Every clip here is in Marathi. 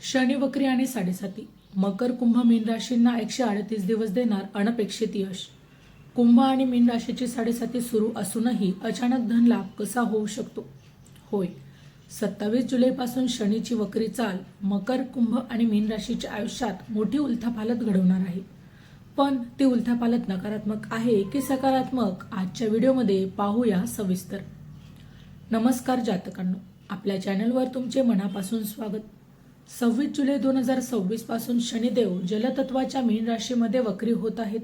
शनी वक्री आणि साडेसाती. मकर कुंभ मीन राशींना 138 दिवस देणार अनपेक्षित यश. कुंभ आणि मीन राशीची साडेसाती सुरू असूनही अचानक धनलाभ कसा होऊ शकतो? होय, 27 जुलैपासून शनीची वक्री चाल मकर, कुंभ आणि मीन राशीच्या आयुष्यात मोठी उलथापालथ घडवणार आहे. पण ती उलथापालथ नकारात्मक आहे की सकारात्मक, आजच्या व्हिडिओमध्ये पाहूया सविस्तर. नमस्कार जातकांनो, आपल्या चॅनलवर तुमचे मनापासून स्वागत. 26 जुलै 2026 पासून शनिदेव जलतत्वाच्या मीन राशीमध्ये वक्री होत आहेत.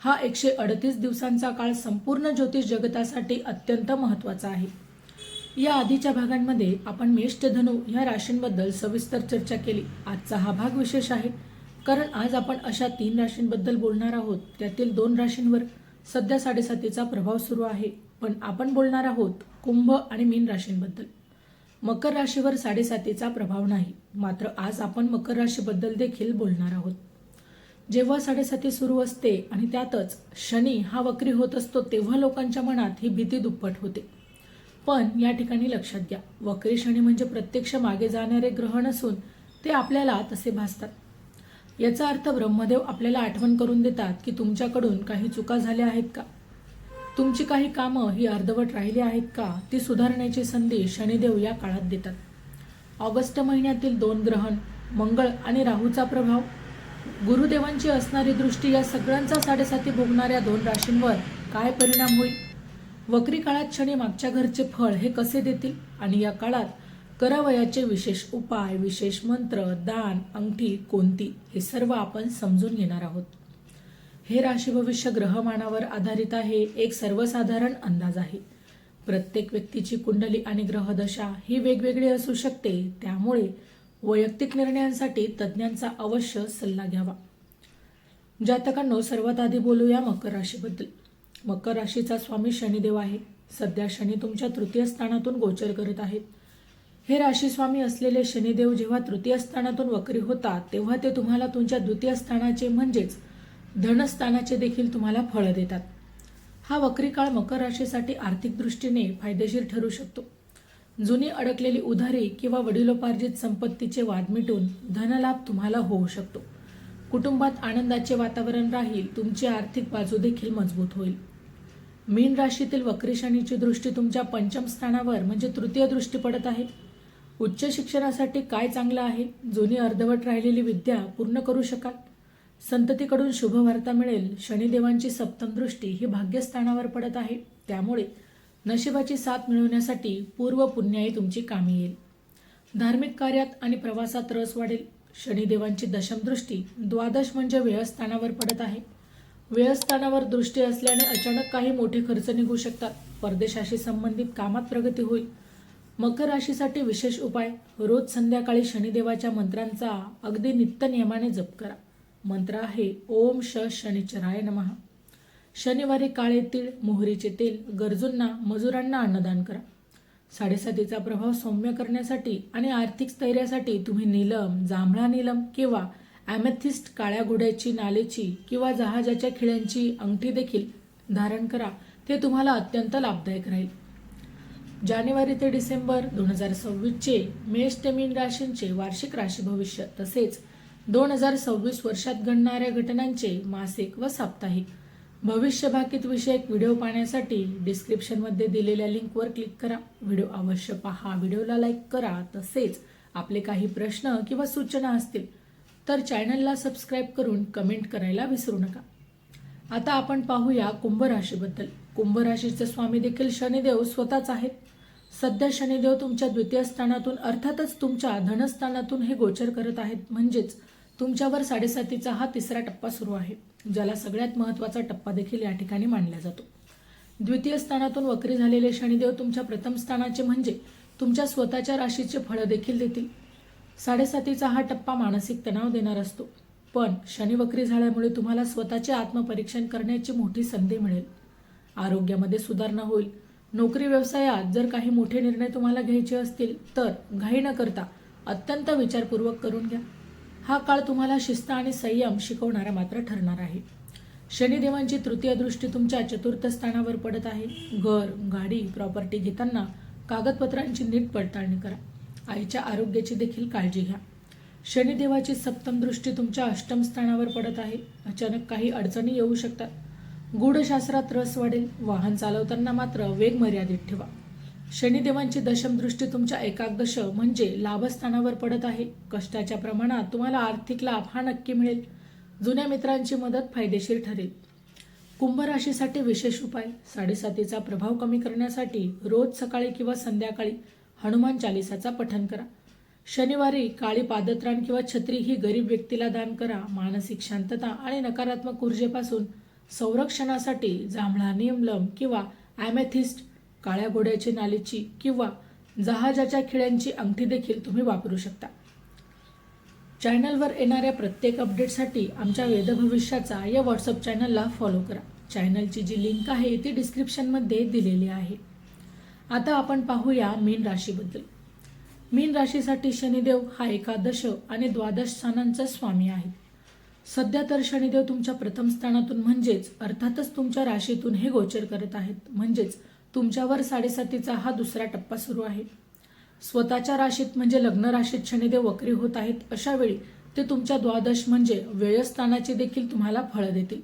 हा 138 दिवसांचा काळ संपूर्ण ज्योतिष जगतासाठी अत्यंत महत्त्वाचा आहे. या आधीच्या भागांमध्ये आपण मेष ते धनु या राशींबद्दल सविस्तर चर्चा केली. आजचा हा भाग विशेष आहे, कारण आज आपण अशा 3 राशींबद्दल बोलणार आहोत. त्यातील 2 राशींवर सध्या साडेसातीचा प्रभाव सुरू आहे, पण आपण बोलणार आहोत कुंभ आणि मीन राशींबद्दल. मकर राशीवर साडेसातीचा प्रभाव नाही, मात्र आज आपण मकर राशीबद्दल देखील बोलणार आहोत. जेव्हा साडेसाती सुरू असते आणि त्यातच शनी हा वक्री होत असतो, तेव्हा लोकांच्या मनात ही भीती दुप्पट होते. पण या ठिकाणी लक्षात घ्या, वक्री शनी म्हणजे प्रत्यक्ष मागे जाणारे ग्रह नसून ते आपल्याला तसे भासतात. याचा अर्थ ब्रह्मदेव आपल्याला आठवण करून देतात की तुमच्याकडून काही चुका झाल्या आहेत का, तुमची काही कामं ही अर्धवट राहिली आहेत का, ती सुधारण्याची संधी शनिदेव या काळात देतात. ऑगस्ट महिन्यातील 2 ग्रहण, मंगळ आणि राहूचा प्रभाव, गुरुदेवांची असणारी दृष्टी या सगळ्यांचा साडेसाती भोगणाऱ्या 2 राशींवर काय परिणाम होईल? वक्री काळात शनी मागच्या घरचे फळ हे कसे देतील आणि या काळात करावयाचे विशेष उपाय, विशेष मंत्र, दान, अंगठी कोणती, हे सर्व आपण समजून घेणार आहोत. हे राशी भविष्य ग्रहमानावर आधारित आहे, एक सर्वसाधारण अंदाज आहे. प्रत्येक व्यक्तीची कुंडली आणि ग्रहदशा ही वेगवेगळी असू शकते, त्यामुळे वैयक्तिक निर्णयांसाठी तज्ज्ञांचा अवश्य सल्ला घ्यावा. जातकांनो, सर्वात आधी बोलूया मकर राशीबद्दल. मकर राशीचा स्वामी शनिदेव आहे. सध्या शनी तुमच्या तृतीय स्थानातून गोचर करत आहेत. हे राशी स्वामी असलेले शनिदेव जेव्हा तृतीय स्थानातून वक्री होतात, तेव्हा ते तुम्हाला तुमच्या द्वितीय स्थानाचे म्हणजेच धनस्थानाचे देखील तुम्हाला फळ देतात. हा वक्री काळ मकर राशीसाठी आर्थिक दृष्टीने फायदेशीर ठरू शकतो. जुनी अडकलेली उधारी किंवा वडिलोपार्जित संपत्तीचे वाद मिटून धनलाभ तुम्हाला होऊ शकतो. कुटुंबात आनंदाचे वातावरण राहील, तुमची आर्थिक बाजू देखील मजबूत होईल. मीन राशीतील वक्री शनीची दृष्टी तुमच्या पंचम स्थानावर म्हणजे तृतीय दृष्टी पडत आहे. उच्च शिक्षणासाठी काय चांगलं आहे? जुनी अर्धवट राहिलेली विद्या पूर्ण करू शकाल. संततीकडून शुभ वार्ता मिळेल. शनिदेवांची सप्तम दृष्टी ही भाग्यस्थानावर पडत आहे, त्यामुळे नशिबाची साथ मिळवण्यासाठी पूर्व पुण्याई तुमची कामी येईल. धार्मिक कार्यात आणि प्रवासात रस वाढेल. शनिदेवांची दशम दृष्टी द्वादश म्हणजे व्ययस्थानावर पडत आहे. व्ययस्थानावर दृष्टी असल्याने अचानक काही मोठे खर्च निघू शकतात. परदेशाशी संबंधित कामात प्रगती होईल. मकर राशीसाठी विशेष उपाय: रोज संध्याकाळी शनिदेवाच्या मंत्रांचा अगदी नित्य नियमाने जप करा. मंत्र आहे ओम शनिचराय नमः. शनिवारी काळे तीळ, मोहरीचे तेल गरजूंना, मजुरांना अन्नदान करा. साडेसातीचा प्रभाव सौम्य करण्यासाठी आणि आर्थिक स्थैर्यासाठी तुम्ही नीलम, जांभळा नीलम किंवा ॲमेथिस्ट, काळ्या घोड्याची, नालेची किंवा जहाजाच्या खिळ्यांची अंगठी देखील धारण करा. ते तुम्हाला अत्यंत लाभदायक राहील. जानेवारी ते डिसेंबर 2026चे मेष ते मीन राशींचे वार्षिक राशी भविष्य तसेच 2026 वर्षात घडणाऱ्या घटनांचे मासिक व साप्ताहिक भविष्य भाकीत विषयक व्हिडिओ पाहण्यासाठी डिस्क्रिप्शनमध्ये दिलेल्या लिंकवर क्लिक करा. व्हिडिओ अवश्य पहा, व्हिडिओला लाईक करा. तसेच आपले काही प्रश्न किंवा सूचना असतील तर चॅनलला सबस्क्राईब करून कमेंट करायला विसरू नका. आता आपण पाहूया कुंभ राशीबद्दल. कुंभ राशीचे स्वामी देखील शनिदेव स्वतःच आहेत. सध्या शनिदेव तुमच्या द्वितीय स्थानातून अर्थातच तुमच्या धनस्थानातून हे गोचर करत आहेत, म्हणजेच तुमच्यावर साडेसातीचा हा तिसरा टप्पा सुरू आहे, ज्याला सगळ्यात महत्त्वाचा टप्पा देखील या ठिकाणी मानला जातो. द्वितीय स्थानातून वक्री झालेले शनिदेव तुमच्या प्रथम स्थानाचे म्हणजे तुमच्या स्वतःच्या राशीचे फळ देखील देतील. साडेसातीचा हा टप्पा मानसिक तणाव देणार असतो, पण शनी वक्री झाल्यामुळे तुम्हाला स्वतःचे आत्मपरीक्षण करण्याची मोठी संधी मिळेल. आरोग्यामध्ये सुधारणा होईल. नोकरी व्यवसायात जर काही मोठे निर्णय तुम्हाला घ्यायचे असतील तर घाई न करता अत्यंत विचारपूर्वक करून घ्या. हा काळ तुम्हाला शिस्त आणि संयम शिकवणारा मात्र ठरणार आहे. शनिदेवांची तृतीय दृष्टी तुमच्या चतुर्थ स्थानावर पडत आहे. घर, गाडी, प्रॉपर्टी घेताना कागदपत्रांची नीट पडताळणी करा. आईच्या आरोग्याची देखील काळजी घ्या. शनिदेवाची सप्तम दृष्टी तुमच्या अष्टम स्थानावर पडत आहे. अचानक काही अडचणी येऊ शकतात. गूढशास्त्रात रस वाढेल. वाहन चालवताना मात्र वेग मर्यादित ठेवा. शनिदेवांची दशम दृष्टी तुमच्या एकादश म्हणजे लाभस्थानावर पडत आहे. कष्टाच्या प्रमाणात तुम्हाला आर्थिक लाभ हा नक्की मिळेल. जुन्या मित्रांची मदत फायदेशीर ठरेल. कुंभ राशीसाठी विशेष उपाय. 7:30चा प्रभाव कमी करण्यासाठी रोज सकाळी किंवा संध्याकाळी हनुमान चालिसाचा पठण करा. शनिवारी काळी पादत्राण किंवा छत्री ही गरीब व्यक्तीला दान करा. मानसिक शांतता आणि नकारात्मक ऊर्जेपासून संरक्षणासाठी जांभळा निमलम किंवा ॲमेथिस्ट, काळ्या घोड्याची नालीची किंवा जहाजाच्या खिळ्यांची अंगठी देखील तुम्ही वापरू शकता. चॅनलवर येणाऱ्या प्रत्येक अपडेटसाठी आमच्या वेदभविष्याचा या व्हॉट्सअप चॅनलला फॉलो करा. चॅनलची जी लिंक आहे ती डिस्क्रिप्शनमध्ये दिलेली आहे. आता आपण पाहूया मीन राशीबद्दल. मीन राशीसाठी शनिदेव हा एकादश आणि द्वादश स्थानांचा स्वामी आहे. सध्या तर शनिदेव तुमच्या प्रथम स्थानातून म्हणजेच अर्थातच तुमच्या राशीतून हे गोचर करत आहेत. म्हणजेच तुमच्यावर 7:30चा हा दुसरा टप्पा सुरू आहे. स्वतःच्या राशीत म्हणजे लग्न राशीत शनिदेव वक्री होत आहेत. अशा वेळी ते तुमच्या द्वादश म्हणजे व्ययस्थानाची देखील तुम्हाला फळं देतील.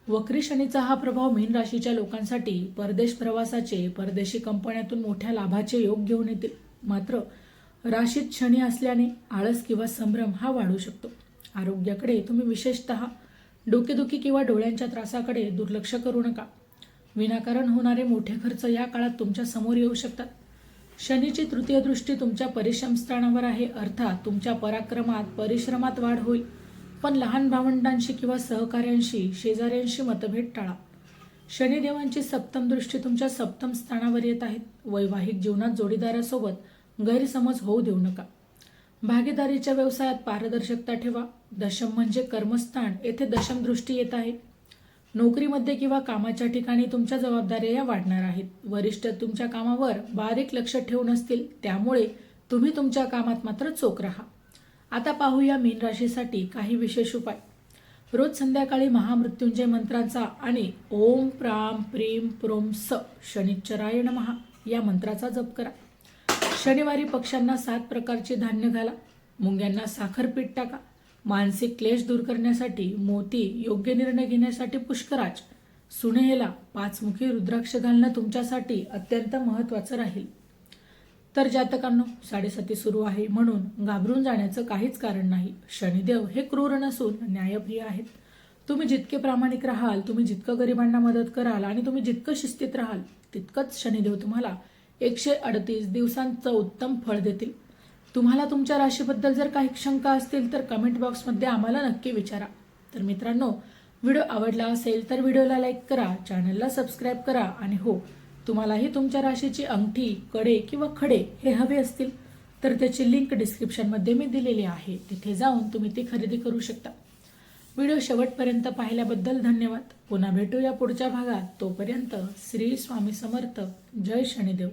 वक्री शनीचा हा प्रभाव मीन राशीच्या लोकांसाठी परदेश प्रवासाचे, परदेशी कंपन्यातून मोठ्या लाभाचे योग घेऊन येतील. मात्र राशीत शनी असल्याने आळस किंवा संभ्रम हा वाढू शकतो. आरोग्याकडे तुम्ही विशेषतः डोकेदुखी किंवा डोळ्यांच्या त्रासाकडे दुर्लक्ष करू नका. विनाकारण होणारे मोठे खर्च या काळात तुमच्या समोर येऊ शकतात. शनीची तृतीय दृष्टी तुमच्या परिश्रम स्थानावर आहे. अर्थात तुमच्या पराक्रमात, परिश्रमात वाढ होईल. पण लहान भावंडांशी किंवा सहकाऱ्यांशी, शेजाऱ्यांशी मतभेद टाळा. शनिदेवांची सप्तम दृष्टी तुमच्या सप्तम स्थानावर येत आहेत. वैवाहिक जीवनात जोडीदारासोबत गैरसमज होऊ देऊ नका. भागीदारीच्या व्यवसायात पारदर्शकता ठेवा. दशम म्हणजे कर्मस्थान, येथे दशम दृष्टी येत आहे. नोकरीमध्ये किंवा कामाच्या ठिकाणी तुमच्या जबाबदाऱ्या या वाढणार आहेत. वरिष्ठ तुमच्या कामावर बारीक लक्ष ठेवून असतील, त्यामुळे तुम्ही तुमच्या कामात मात्र चोख राहा. आता पाहूया मीन राशीसाठी काही विशेष उपाय. रोज संध्याकाळी महामृत्युंजय मंत्रांचा आणि ओम प्राम प्रीम प्रोम स शनिश्चराय नमः या मंत्राचा जप करा. शनिवारी पक्ष्यांना 7 प्रकारचे धान्य घाला. मुंग्यांना साखर पीठ टाका. मानसिक क्लेश दूर करण्यासाठी मोती, योग्य निर्णय घेण्यासाठी पुष्कराज, सुनेहेला 5 मुखी रुद्राक्ष घालणं तुमच्यासाठी अत्यंत महत्त्वाचं राहील. तर जातकांनो, 7:30 सुरू आहे म्हणून घाबरून जाण्याचं काहीच कारण नाही. शनिदेव हे क्रूर नसून न्यायप्रिय आहेत. तुम्ही जितके प्रामाणिक राहाल, तुम्ही जितकं गरिबांना मदत कराल आणि तुम्ही जितकं शिस्तीत राहाल, तितकंच शनिदेव तुम्हाला 138 दिवसांचं उत्तम फळ देतील. तुम्हाला तुमच्या राशीबद्दल जर काही शंका असतील तर कमेंट बॉक्समध्ये आम्हाला नक्की विचारा. तर मित्रांनो, व्हिडिओ आवडला असेल तर व्हिडिओला लाईक करा, चॅनलला सबस्क्राईब करा आणि हो, तुम्हालाही तुमच्या राशीची अंगठी, कडे किंवा खडे हे हवे असतील तर त्याची लिंक डिस्क्रिप्शनमध्ये मी दिलेली आहे. तिथे जाऊन तुम्ही ती खरेदी करू शकता. व्हिडिओ शेवटपर्यंत पाहिल्याबद्दल धन्यवाद. पुन्हा भेटूया पुढच्या भागात. तोपर्यंत श्री स्वामी समर्थ. जय शनिदेव.